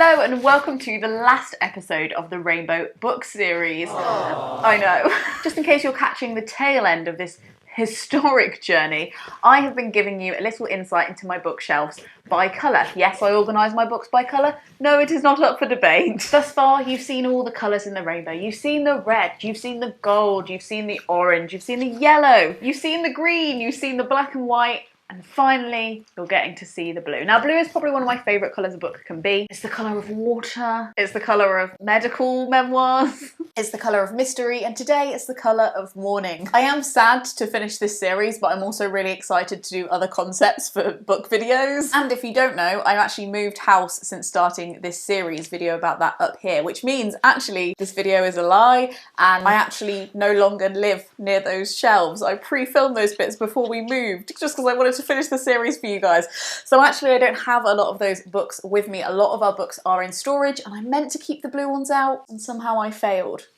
Hello and welcome to the last episode of the Rainbow Book Series. I know. Just in case you're catching the tail end of this historic journey, I have been giving you a little insight into my bookshelves by colour. Yes, I organise my books by colour. No, it is not up for debate. Thus far, you've seen all the colours in the rainbow. You've seen the red, you've seen the gold, you've seen the orange, you've seen the yellow, you've seen the green, you've seen the black and white, and finally, you're getting to see the blue. Now, blue is probably one of my favourite colours a book can be. It's the colour of water. It's the colour of medical memoirs. It's the colour of mystery. And today, it's the colour of mourning. I am sad to finish this series, but I'm also really excited to do other concepts for book videos. And if you don't know, I've actually moved house since starting this series, video about that up here, which means actually this video is a lie and I actually no longer live near those shelves. I pre-filmed those bits before we moved just because I wanted to finish the series for you guys. So actually I don't have a lot of those books with me. A lot of our books are in storage and I meant to keep the blue ones out and somehow I failed.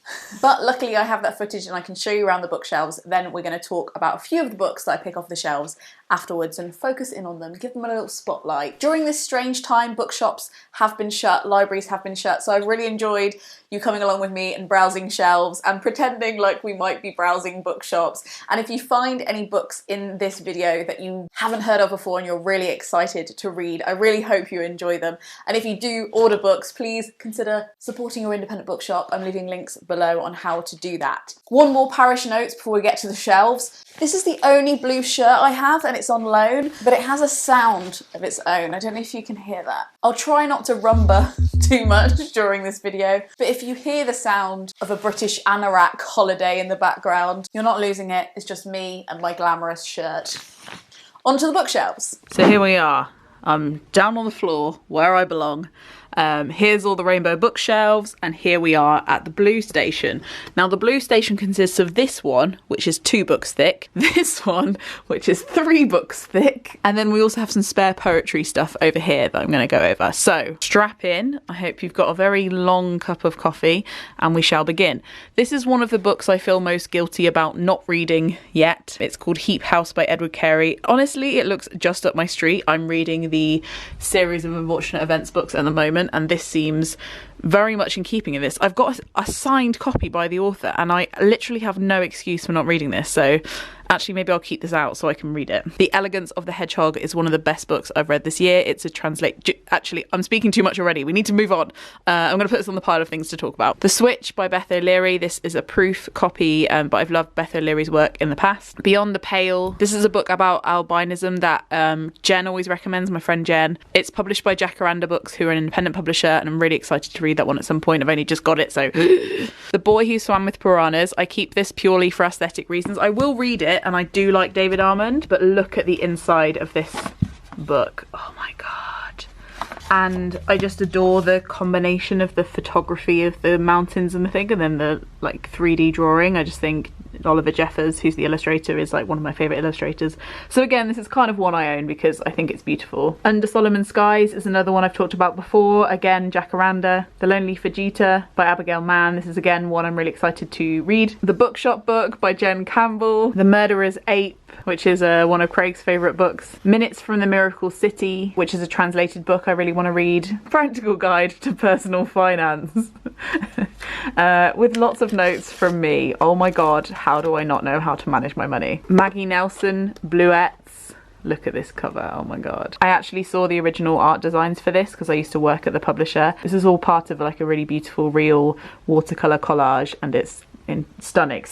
But luckily I have that footage and I can show you around the bookshelves. Then we're going to talk about a few of the books that I pick off the shelves afterwards and focus in on them, give them a little spotlight. During this strange time, bookshops have been shut, libraries have been shut, so I've really enjoyed you coming along with me and browsing shelves and pretending like we might be browsing bookshops. And if you find any books in this video that you haven't heard of before and you're really excited to read, I really hope you enjoy them. And if you do order books, please consider supporting your independent bookshop. I'm leaving links below on how to do that. One more parish note before we get to the shelves. This is the only blue shirt I have and it's on loan, but it has a sound of its own. I don't know if you can hear that. I'll try not to rumba too much during this video, but if you hear the sound of a British anorak holiday in the background, you're not losing it. It's just me and my glamorous shirt. Onto the bookshelves. So here we are. I'm down on the floor where I belong. Here's all the rainbow bookshelves, and here we are at the blue station. Now the blue station consists of this one, which is 2 books thick, this one, which is 3 books thick, and then we also have some spare poetry stuff over here that I'm going to go over. So strap in. I hope you've got a very long cup of coffee, and we shall begin. This is one of the books I feel most guilty about not reading yet. It's called Heap House by Edward Carey. Honestly, it looks just up my street. I'm reading the series of unfortunate events books at the moment, and this seems very much in keeping of this. I've got a signed copy by the author and I literally have no excuse for not reading this, so actually maybe I'll keep this out so I can read it. The Elegance of the Hedgehog is one of the best books I've read this year. It's a actually, I'm speaking too much already. We need to move on. I'm going to put this on the pile of things to talk about. The Switch by Beth O'Leary. This is a proof copy, but I've loved Beth O'Leary's work in the past. Beyond the Pale. This is a book about albinism that Jen always recommends, my friend Jen. It's published by Jacaranda Books, who are an independent publisher, and I'm really excited to read that one at some point. I've only just got it, so. The Boy Who Swam with Piranhas. I keep this purely for aesthetic reasons. I will read it, and I do like David Armand, but look at the inside of this book. Oh my god. And I just adore the combination of the photography of the mountains and the thing, and then the like 3D drawing. I just think Oliver Jeffers, who's the illustrator, is like one of my favourite illustrators. So again, this is kind of one I own because I think it's beautiful. Under Solomon Skies is another one I've talked about before. Again, Jacaranda. The Lonely Fujita by Abigail Mann. This is again one I'm really excited to read. The Bookshop Book by Jen Campbell. The Murderer's Ape, which is one of Craig's favourite books. Minutes from the Miracle City, which is a translated book I really want to read. Practical Guide to Personal Finance. With lots of notes from me. Oh my god, how do I not know how to manage my money? Maggie Nelson, Bluettes. Look at this cover, oh my god. I actually saw the original art designs for this because I used to work at the publisher. This is all part of like a really beautiful real watercolour collage, and it's stunning.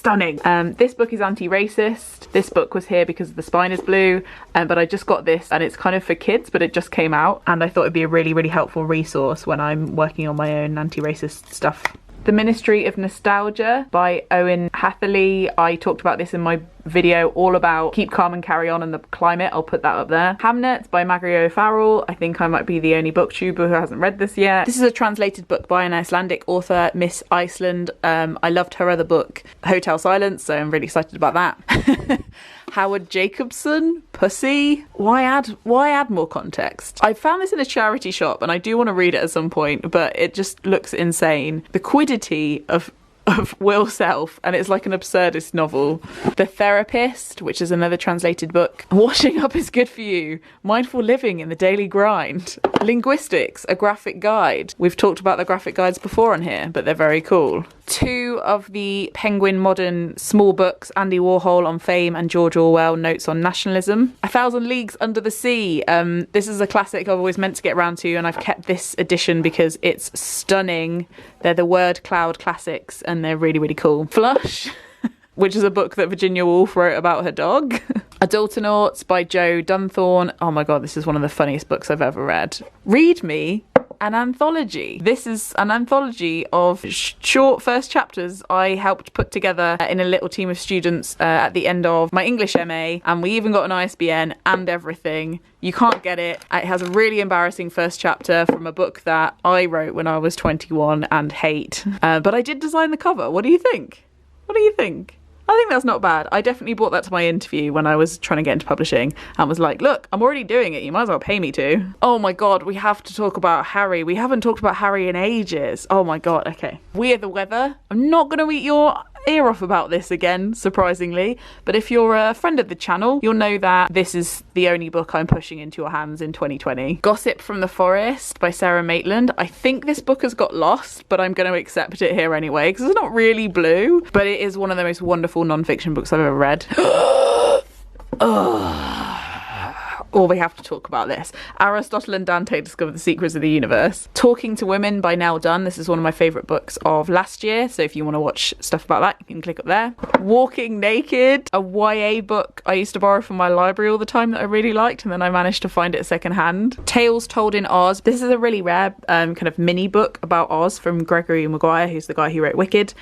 This book is anti-racist. This book was here because the spine is blue, but I just got this and it's kind of for kids, but it just came out and I thought it'd be a really helpful resource when I'm working on my own anti-racist stuff. The Ministry of Nostalgia by Owen Hatherley. I talked about this in my video all about Keep Calm and Carry On and the climate. I'll put that up there. Hamnet by Maggie O'Farrell. I think I might be the only booktuber who hasn't read this yet. This is a translated book by an Icelandic author, Miss Iceland. I loved her other book, Hotel Silence, so I'm really excited about that. Howard Jacobson, Pussy. Why add more context? I found this in a charity shop and I do want to read it at some point, but it just looks insane. The quiddity of of Will Self, and it's like an absurdist novel. The Therapist, which is another translated book. Washing Up is Good for You. Mindful Living in the Daily Grind. Linguistics, a graphic guide. We've talked about the graphic guides before on here, but they're very cool. 2 of the Penguin Modern small books, Andy Warhol on Fame and George Orwell, Notes on Nationalism. 1,000 Leagues Under the Sea. This is a classic I've always meant to get around to, and I've kept this edition because it's stunning. They're the word cloud classics, and they're really, really cool. Flush, which is a book that Virginia Woolf wrote about her dog. Adultonauts by Joe Dunthorne. Oh my god, this is one of the funniest books I've ever read. Read Me, an anthology. This is an anthology of short first chapters I helped put together in a little team of students at the end of my English MA, and we even got an ISBN and everything. You can't get it. It has a really embarrassing first chapter from a book that I wrote when I was 21 and hate. But I did design the cover. What do you think? What do you think? I think that's not bad. I definitely brought that to my interview when I was trying to get into publishing and was like, look, I'm already doing it. You might as well pay me to. Oh my god, we have to talk about Harry. We haven't talked about Harry in ages. Oh my god, okay. We Are the Weather. I'm not going to eat your ear off about this again, surprisingly, but if you're a friend of the channel, you'll know that this is the only book I'm pushing into your hands in 2020. Gossip from the Forest by Sarah Maitland. I think this book has got lost, but I'm going to accept it here anyway because it's not really blue, but it is one of the most wonderful non-fiction books I've ever read. Or we have to talk about this. Aristotle and Dante Discover the Secrets of the Universe. Talking to Women by Nell Dunn. This is one of my favourite books of last year, so if you want to watch stuff about that, you can click up there. Walking Naked, a YA book I used to borrow from my library all the time that I really liked, and then I managed to find it secondhand. Tales Told in Oz. This is a really rare kind of mini book about Oz from Gregory Maguire, who's the guy who wrote Wicked.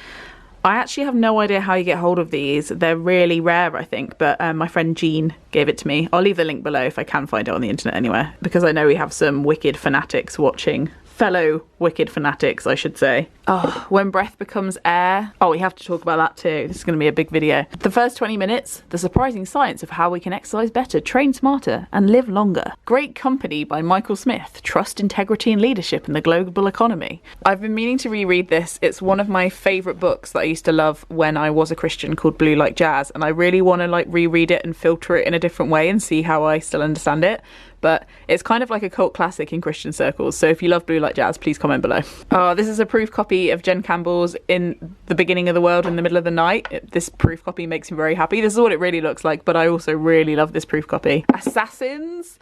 I actually have no idea how you get hold of these. They're really rare, I think, but my friend Jean gave it to me. I'll leave the link below if I can find it on the internet anywhere, because I know we have some Wicked fanatics watching. Fellow Wicked fanatics, I should say. Oh, When Breath Becomes Air. Oh, we have to talk about that too. This is going to be a big video. The first 20 minutes, the surprising science of how we can exercise better, train smarter, and live longer. Great Company by Michael Smith. Trust, integrity, and leadership in the global economy. I've been meaning to reread this. It's one of my favourite books that I used to love when I was a Christian, called Blue Like Jazz, and I really want to like reread it and filter it in a different way and see how I still understand it. But it's kind of like a cult classic in Christian circles, so if you love Blue Like Jazz, please comment below. Oh, this is a proof copy of Jen Campbell's In the Beginning of the World in the Middle of the Night. This proof copy makes me very happy. This is what it really looks like, but I also really love this proof copy. Assassins,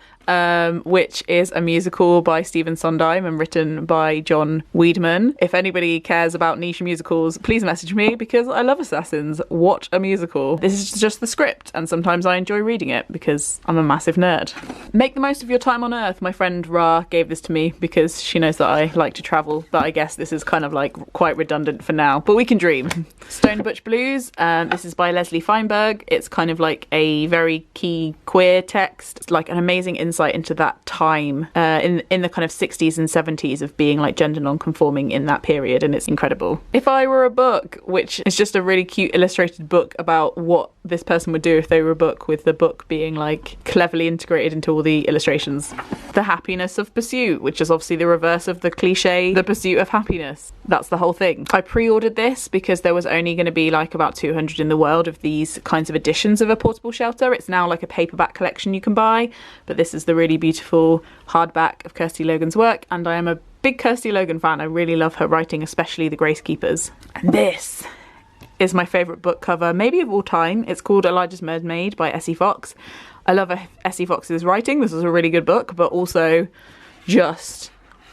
which is a musical by Stephen Sondheim and written by John Weidman. If anybody cares about niche musicals, please message me because I love Assassins. Watch a musical. This is just the script, and sometimes I enjoy reading it because I'm a massive nerd. Make the Most of Your Time on Earth. My friend Ra gave this to me because she knows that I like to travel, but I guess this is kind of like quite redundant for now, but we can dream. Stone Butch Blues. This is by Leslie Feinberg. It's kind of like a very key queer text. It's like an amazing insight into that time in the kind of 60s and 70s of being like gender non-conforming in that period, and it's incredible. If I Were a Book, which is just a really cute illustrated book about what this person would do if they were a book, with the book being like cleverly integrated into all the illustrations. The Happiness of Pursuit, which is obviously the reverse of the cliche, the pursuit of happiness. That's the whole thing. I pre-ordered this because there was only going to be like about 200 in the world of these kinds of editions of A Portable Shelter. It's now like a paperback collection you can buy, but this is the really beautiful hardback of Kirsty Logan's work, and I am a big Kirsty Logan fan. I really love her writing, especially The Grace Keepers. And this is my favourite book cover, maybe of all time. It's called Elijah's Mermaid by Essie Fox. I love Essie Fox's writing. This is a really good book, but also just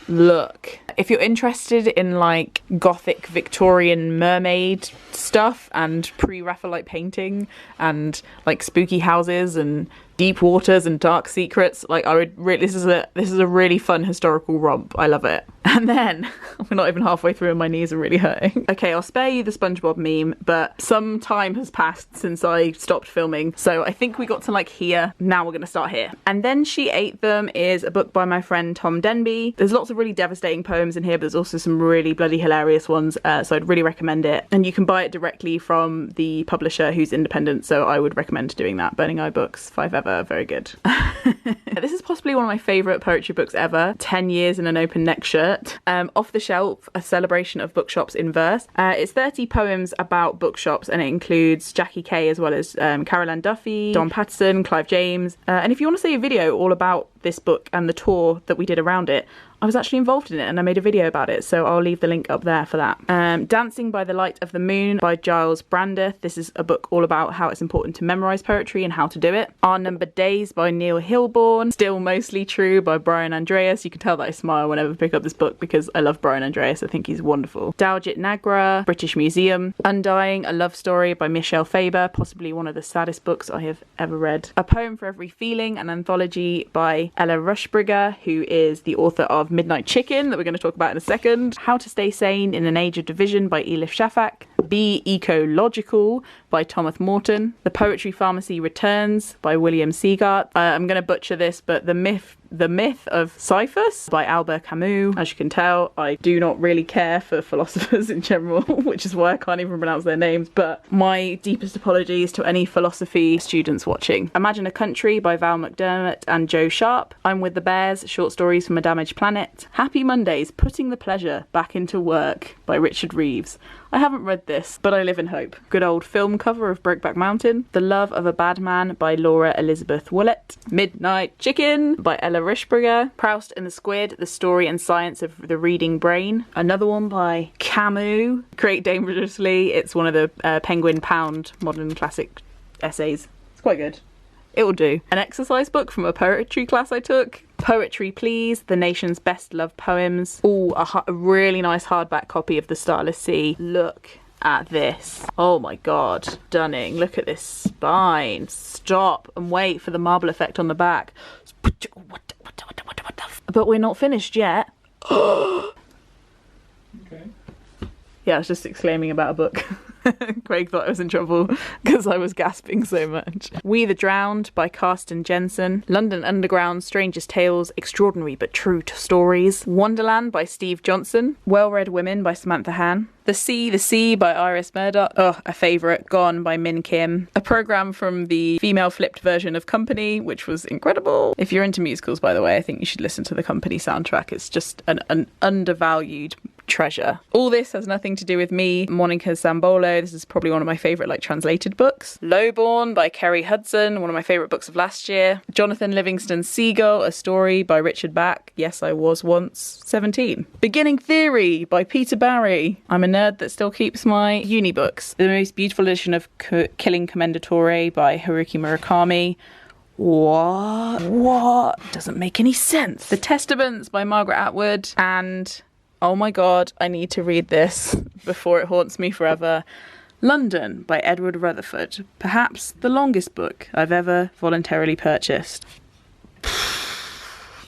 look. If you're interested in like gothic Victorian mermaid stuff and pre-Raphaelite painting and like spooky houses and deep waters and dark secrets, like I would really, this is a really fun historical romp. I love it. And then we're not even halfway through and my knees are really hurting. Okay, I'll spare you the SpongeBob meme, but some time has passed since I stopped filming, so I think we got to like here. Now we're gonna start here. And Then She Ate Them is a book by my friend Tom Denby. There's lots of really devastating poems poems in here, but there's also some really bloody hilarious ones, so I'd really recommend it. And you can buy it directly from the publisher who's independent, so I would recommend doing that. Burning Eye Books, 5 Ever, very good. This is possibly one of my favourite poetry books ever, 10 Years in an Open Neck Shirt. Off the Shelf, a celebration of bookshops in verse. It's 30 poems about bookshops, and it includes Jackie Kay as well as Carol Ann Duffy, Don Patterson, Clive James. And if you want to see a video all about this book and the tour that we did around it, I was actually involved in it and I made a video about it, so I'll leave the link up there for that. Dancing by the Light of the Moon by Giles Brandreth. This is a book all about how it's important to memorise poetry and how to do it. Our Numbered Days by Neil Hilborn. Still Mostly True by Brian Andreas. You can tell that I smile whenever I pick up this book because I love Brian Andreas. I think he's wonderful. Dowjit Nagra, British Museum. Undying, a love story by Michelle Faber, possibly one of the saddest books I have ever read. A Poem for Every Feeling, an anthology by Ella Rushbringer, who is the author of Midnight Chicken, that we're going to talk about in a second. How to Stay Sane in an Age of Division by Elif Shafak. Be Ecological by Thomas Morton. The Poetry Pharmacy Returns by William Seagart. I'm going to butcher this, but The Myth of Sisyphus by Albert Camus. As you can tell, I do not really care for philosophers in general, which is why I can't even pronounce their names, but my deepest apologies to any philosophy students watching. Imagine a Country by Val McDermott and Joe Sharp. I'm with the Bears, short stories from a Damaged Planet. Happy Mondays, Putting the Pleasure Back into Work by Richard Reeves. I haven't read this, but I live in hope. Good old film cover of Brokeback Mountain. The Love of a Bad Man by Laura Elizabeth Willett. Midnight Chicken by Ella Rushbringer. Proust and the Squid, The Story and Science of the Reading Brain. Another one by Camus. Create Dangerously. It's one of the Penguin Pound modern classic essays. It's quite good. It will do. An exercise book from a poetry class I took. Poetry Please, the nation's best loved poems. Ooh, a really nice hardback copy of The Starless Sea. Look at this. Oh my god. Stunning. Look at this spine. Stop and wait for the marble effect on the back. But we're not finished yet. Okay. Yeah, I was just exclaiming about a book. Craig thought I was in trouble because I was gasping so much. We the Drowned by Karsten Jensen. London Underground, Strangest Tales, Extraordinary but True Stories. Wonderland by Steve Johnson. Well-Read Women by Samantha Han. The Sea by Iris Murdoch. Oh, a favourite, Gone by Min Kim. A programme from the female flipped version of Company, which was incredible. If you're into musicals, by the way, I think you should listen to the Company soundtrack. It's just an undervalued treasure. All this has nothing to do with me. Monica Zambolo. This is probably one of my favourite translated books. Lowborn by Kerry Hudson, one of my favourite books of last year. Jonathan Livingston Seagull, a story by Richard Bach. Yes, I was once 17. Beginning Theory by Peter Barry. I'm a nerd that still keeps my uni books. The Most Beautiful Edition of Killing Commendatore by Haruki Murakami. What? Doesn't make any sense. The Testaments by Margaret Atwood. And oh my god, I need to read this before it haunts me forever. London by Edward Rutherford. Perhaps the longest book I've ever voluntarily purchased.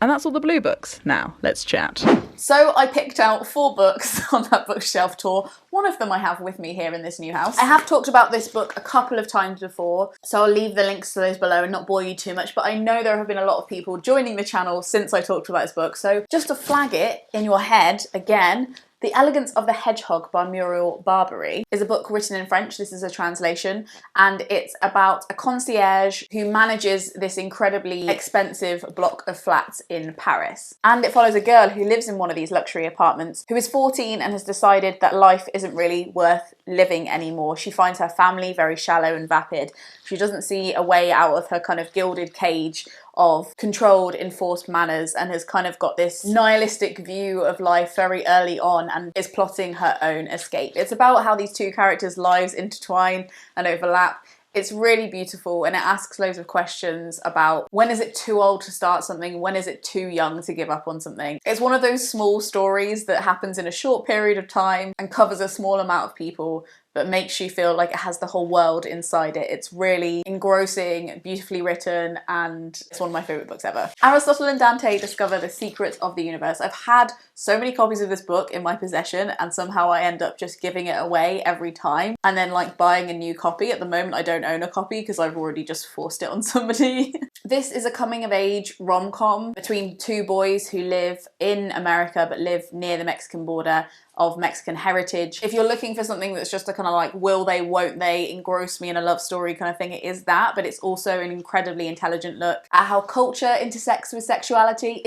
And that's all the blue books. Now, let's chat. So I picked out 4 books on that bookshelf tour. One of them I have with me here in this new house. I have talked about this book a couple of times before, so I'll leave the links to those below and not bore you too much, but I know there have been a lot of people joining the channel since I talked about this book, so just to flag it in your head again, The Elegance of the Hedgehog by Muriel Barbary is a book written in French. This is a translation, and it's about a concierge who manages this incredibly expensive block of flats in Paris. And it follows a girl who lives in one of these luxury apartments who is 14 and has decided that life isn't really worth living anymore. She finds her family very shallow and vapid. She doesn't see a way out of her kind of gilded cage of controlled, enforced manners, and has kind of got this nihilistic view of life very early on and is plotting her own escape. It's about how these two characters' lives intertwine and overlap. It's really beautiful, and it asks loads of questions about when is it too old to start something, when is it too young to give up on something. It's one of those small stories that happens in a short period of time and covers a small amount of people, but makes you feel like it has the whole world inside it. It's really engrossing, beautifully written, and it's one of my favourite books ever. Aristotle and Dante discover the secrets of the universe. I've had so many copies of this book in my possession, and somehow I end up just giving it away every time, and then buying a new copy. At the moment I don't own a copy because I've already just forced it on somebody. This is a coming-of-age rom-com between two boys who live in America but live near the Mexican border, of Mexican heritage. If you're looking for something that's just a kind of like will they, won't they, engross me in a love story kind of thing, it is that, but it's also an incredibly intelligent look at how culture intersects with sexuality,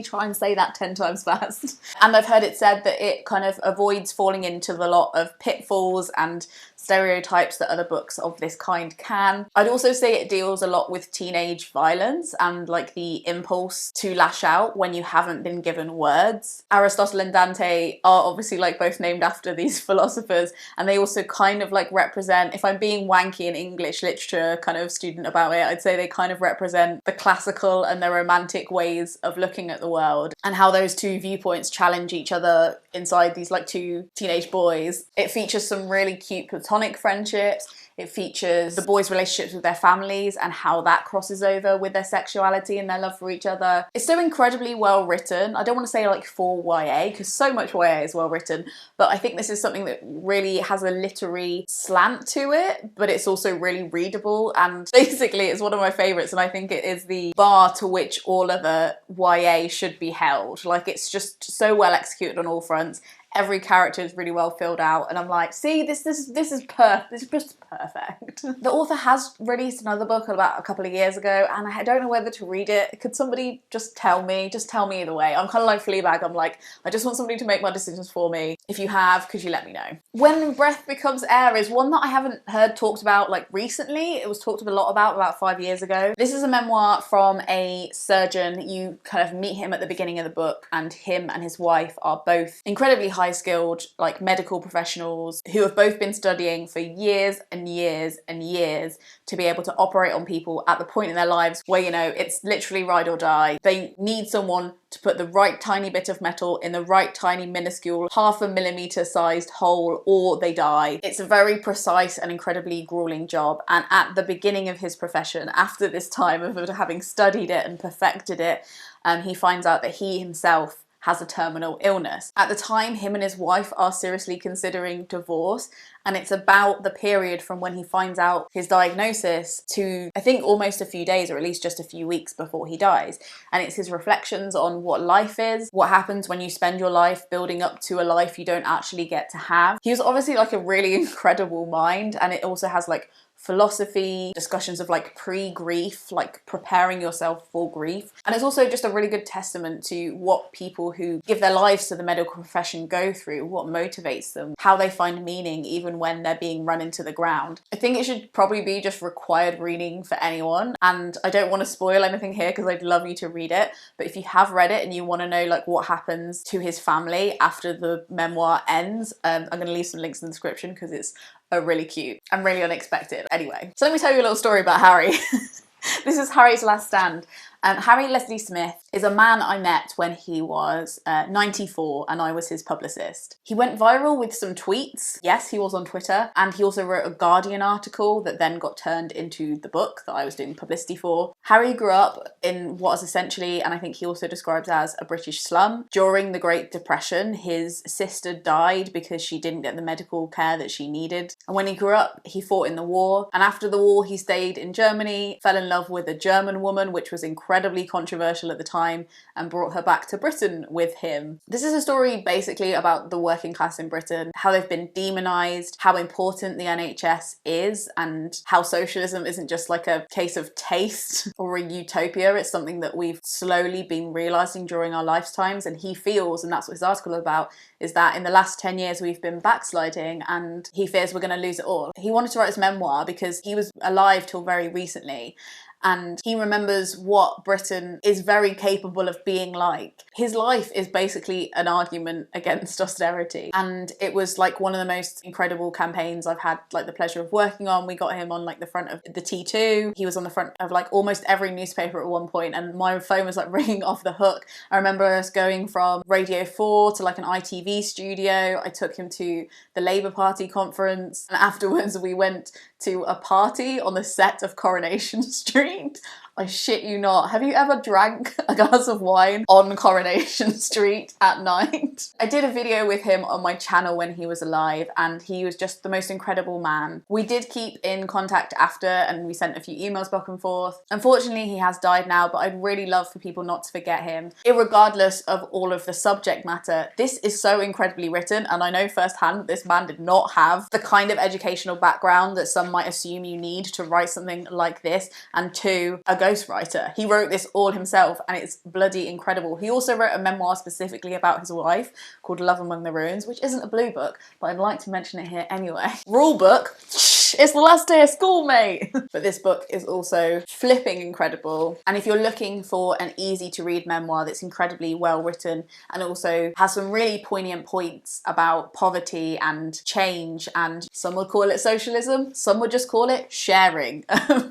try and say that 10 times fast. And I've heard it said that it kind of avoids falling into the lot of pitfalls and stereotypes that other books of this kind can. I'd also say it deals a lot with teenage violence and like the impulse to lash out when you haven't been given words. Aristotle and Dante are obviously like both named after these philosophers, and they also kind of like represent, if I'm being wanky in English literature kind of student about it, I'd say they kind of represent the classical and the romantic ways of looking at the world and how those two viewpoints challenge each other inside these like two teenage boys. It features some really cute platonic friendships. It features the boys' relationships with their families and how that crosses over with their sexuality and their love for each other. It's so incredibly well written. I don't want to say like for YA, because so much YA is well written, but I think this is something that really has a literary slant to it, but it's also really readable, and basically it's one of my favourites, and I think it is the bar to which all other YA should be held. Like, it's just so well executed on all fronts. Every character is really well filled out, and I'm like, see, this is just perfect. The author has released another book about a couple of years ago, and I don't know whether to read it. Could somebody just tell me? Just tell me either way. I'm kind of like Fleabag. I'm like, I just want somebody to make my decisions for me. If you have, could you let me know? When Breath Becomes Air is one that I haven't heard talked about like recently. It was talked a lot about 5 years ago. This is a memoir from a surgeon. You kind of meet him at the beginning of the book, and him and his wife are both incredibly high-skilled like medical professionals who have both been studying for years and years and years to be able to operate on people at the point in their lives where, you know, it's literally ride or die. They need someone to put the right tiny bit of metal in the right tiny minuscule 0.5 millimeter sized hole, or they die. It's a very precise and incredibly grueling job, and at the beginning of his profession, after this time of having studied it and perfected it, he finds out that he himself has a terminal illness. At the time, him and his wife are seriously considering divorce, and it's about the period from when he finds out his diagnosis to, I think, almost a few days, or at least just a few weeks before he dies. And it's his reflections on what life is, what happens when you spend your life building up to a life you don't actually get to have. He was obviously like a really incredible mind, and it also has like philosophy, discussions of like pre-grief, like preparing yourself for grief. And it's also just a really good testament to what people who give their lives to the medical profession go through, what motivates them, how they find meaning even when they're being run into the ground. I think it should probably be just required reading for anyone, and I don't want to spoil anything here because I'd love you to read it, but if you have read it and you want to know like what happens to his family after the memoir ends, I'm going to leave some links in the description because it's really cute and really unexpected. Anyway, so let me tell you a little story about Harry. This is Harry's last stand. Harry Leslie Smith is a man I met when he was 94 and I was his publicist. He went viral with some tweets. Yes, he was on Twitter, and he also wrote a Guardian article that then got turned into the book that I was doing publicity for. Harry grew up in what is essentially, and I think he also describes as, a British slum. During the Great Depression, his sister died because she didn't get the medical care that she needed. And when he grew up, he fought in the war, and after the war he stayed in Germany, fell in love with a German woman, which was incredibly controversial at the time, and brought her back to Britain with him. This is a story basically about the working class in Britain, how they've been demonised, how important the NHS is, and how socialism isn't just like a case of taste or a utopia, it's something that we've slowly been realising during our lifetimes. And he feels, and that's what his article is about, is that in the last 10 years we've been backsliding, and he fears we're going to lose it all. He wanted to write his memoir because he was alive till very recently, and he remembers what Britain is very capable of being like. His life is basically an argument against austerity, and it was like one of the most incredible campaigns I've had like the pleasure of working on. We got him on like the front of the T2. He was on the front of like almost every newspaper at one point, and my phone was like ringing off the hook. I remember us going from Radio 4 to like an ITV studio. I took him to the Labour Party conference, and afterwards we went to a party on the set of Coronation Street. I shit you not. Have you ever drank a glass of wine on Coronation Street at night? I did a video with him on my channel when he was alive, and he was just the most incredible man. We did keep in contact after, and we sent a few emails back and forth. Unfortunately, he has died now, but I'd really love for people not to forget him. Irregardless of all of the subject matter, this is so incredibly written, and I know firsthand that this man did not have the kind of educational background that some might assume you need to write something like this, and two, a ghostwriter. He wrote this all himself, and it's bloody incredible. He also wrote a memoir specifically about his wife called Love Among the Ruins, which isn't a blue book, but I'd like to mention it here anyway. Rule book. It's the last day of school, mate! But this book is also flipping incredible. And if you're looking for an easy to read memoir that's incredibly well written and also has some really poignant points about poverty and change, and some would call it socialism, some would just call it sharing.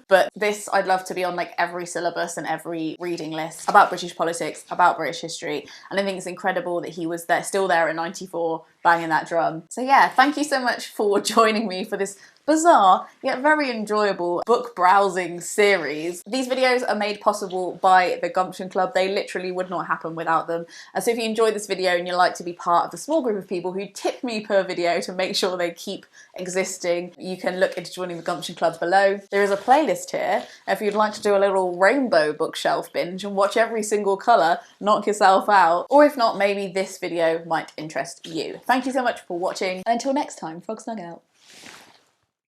But this, I'd love to be on like every syllabus and every reading list about British politics, about British history. And I think it's incredible that he was there, still there at 94, banging that drum. So yeah, thank you so much for joining me for this bizarre yet very enjoyable book browsing series. These videos are made possible by the Gumption Club. They literally would not happen without them. And so if you enjoyed this video and you'd like to be part of the small group of people who tip me per video to make sure they keep existing, you can look into joining the Gumption Club below. There is a playlist here if you'd like to do a little rainbow bookshelf binge and watch every single colour, knock yourself out. Or if not, maybe this video might interest you. Thank you so much for watching. Until next time, Frog Snug out.